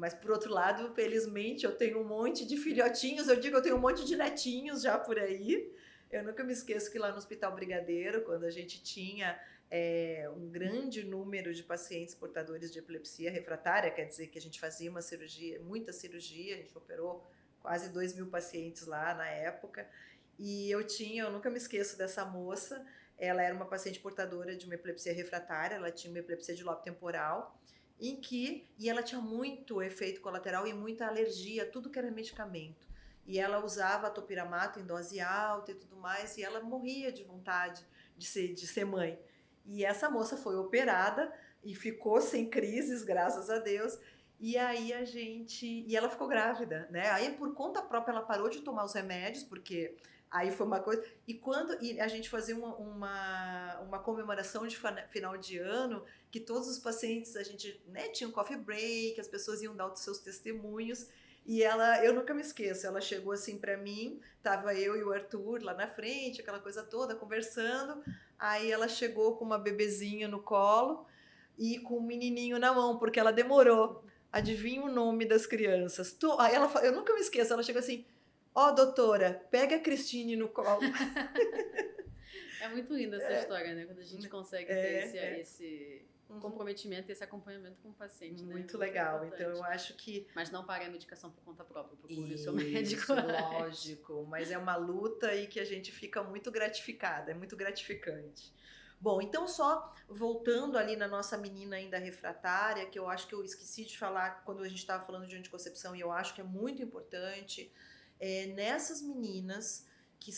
Mas, por outro lado, felizmente, eu tenho um monte de filhotinhos, eu digo, eu tenho um monte de netinhos já por aí. Eu nunca me esqueço que lá no Hospital Brigadeiro, quando a gente tinha um grande número de pacientes portadores de epilepsia refratária, quer dizer que a gente fazia uma cirurgia, muita cirurgia, a gente operou quase 2.000 pacientes lá na época, e eu nunca me esqueço dessa moça, ela era uma paciente portadora de uma epilepsia refratária, ela tinha uma epilepsia de lobo temporal, e ela tinha muito efeito colateral e muita alergia, tudo que era medicamento. E ela usava topiramato em dose alta e tudo mais, e ela morria de vontade de ser mãe. E essa moça foi operada e ficou sem crises, graças a Deus. E aí e ela ficou grávida, né? Aí por conta própria ela parou de tomar os remédios, porque aí foi uma coisa. E a gente fazia uma comemoração de final de ano, que todos os pacientes, a gente, né, tinha um coffee break, as pessoas iam dar os seus testemunhos. E eu nunca me esqueço, ela chegou assim para mim, tava eu e o Arthur lá na frente, aquela coisa toda, conversando. Aí ela chegou com uma bebezinha no colo e com um menininho na mão, porque ela demorou. Adivinha o nome das crianças? Aí eu nunca me esqueço, ela chegou assim, ó, doutora, pega a Cristine no colo. É muito linda essa história, né? Quando a gente consegue ter esse comprometimento e esse acompanhamento com o paciente, né? Muito legal. Então eu acho que... Mas não pare a medicação por conta própria, procure o seu médico. Lógico, mas é uma luta e que a gente fica muito gratificada, é muito gratificante. Bom, então só voltando ali na nossa menina ainda refratária, que eu acho que eu esqueci de falar quando a gente estava falando de anticoncepção, e eu acho que é muito importante, nessas meninas que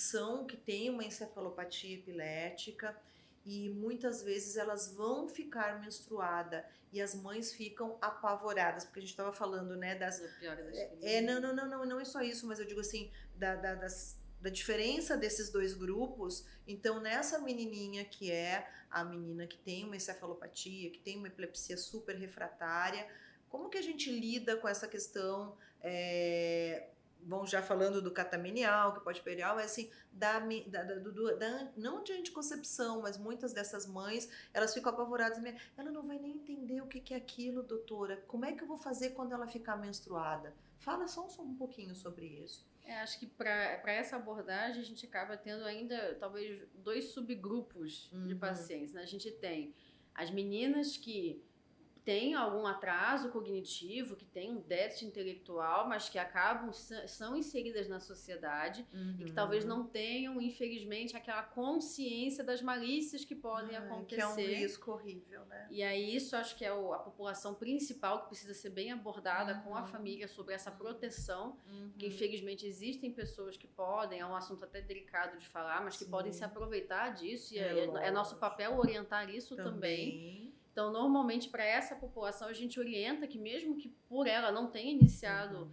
têm uma encefalopatia epilética, e muitas vezes elas vão ficar menstruada e as mães ficam apavoradas, porque a gente estava falando, né, não é só isso, mas eu digo assim, da diferença desses dois grupos. Então, nessa menininha que é a menina que tem uma encefalopatia, que tem uma epilepsia super refratária, como que a gente lida com essa questão, vamos já falando do catamenial, que pode perial, mas assim, não de anticoncepção, mas muitas dessas mães, elas ficam apavoradas, ela não vai nem entender o que é aquilo, doutora, como é que eu vou fazer quando ela ficar menstruada? Fala só um pouquinho sobre isso. Acho que para essa abordagem a gente acaba tendo ainda talvez 2 subgrupos de pacientes, né? A gente tem as meninas que têm algum atraso cognitivo, que têm um déficit intelectual, mas que são inseridas na sociedade e que talvez não tenham, infelizmente, aquela consciência das malícias que podem acontecer. Que é um risco horrível, né? E aí isso acho que é a população principal que precisa ser bem abordada com a família sobre essa proteção, que infelizmente existem pessoas que podem, é um assunto até delicado de falar, mas que podem se aproveitar disso, e é nosso papel orientar isso também. Então, normalmente, para essa população, a gente orienta que mesmo que por ela não tenha iniciado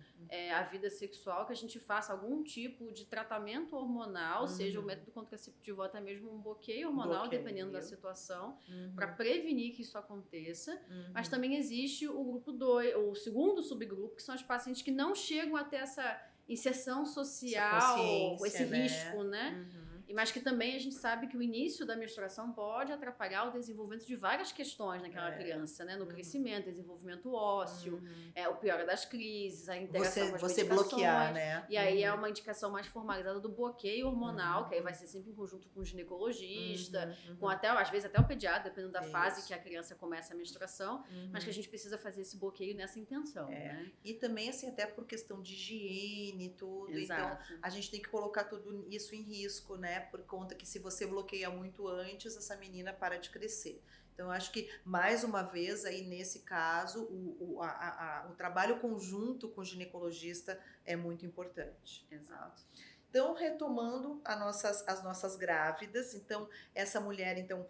a vida sexual, que a gente faça algum tipo de tratamento hormonal, seja o método contraceptivo ou até mesmo um bloqueio hormonal, dependendo da situação, para prevenir que isso aconteça. Mas também existe o grupo 2, o segundo subgrupo, que são os pacientes que não chegam a ter essa inserção social, esse risco, né? Mas que também a gente sabe que o início da menstruação pode atrapalhar o desenvolvimento de várias questões naquela criança, né? No crescimento, desenvolvimento ósseo, o pior das crises, a interação com as medicações. Bloquear, né? E aí é uma indicação mais formalizada do bloqueio hormonal, que aí vai ser sempre em conjunto com o ginecologista, com às vezes até o pediatra, dependendo da fase que a criança começa a menstruação, mas que a gente precisa fazer esse bloqueio nessa intenção, né? E também, assim, até por questão de higiene e tudo. Exato. Então, a gente tem que colocar tudo isso em risco, né? Por conta que se você bloqueia muito antes, essa menina para de crescer. Então, eu acho que, mais uma vez, aí nesse caso, o trabalho conjunto com o ginecologista é muito importante. Exato. Então, retomando as nossas grávidas, então, essa mulher, então,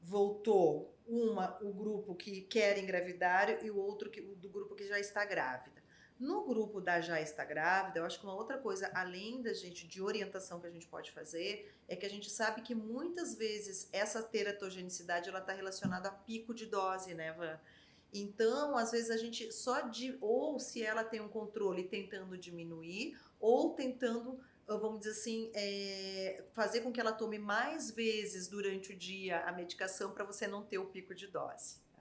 voltou o grupo que quer engravidar e o outro do grupo que já está grávida. No grupo da já está grávida, eu acho que uma outra coisa, além de orientação que a gente pode fazer, é que a gente sabe que muitas vezes essa teratogenicidade ela está relacionada a pico de dose, né, Van? Então, às vezes a gente ou se ela tem um controle tentando diminuir, ou tentando, vamos dizer assim, fazer com que ela tome mais vezes durante o dia a medicação para você não ter o pico de dose.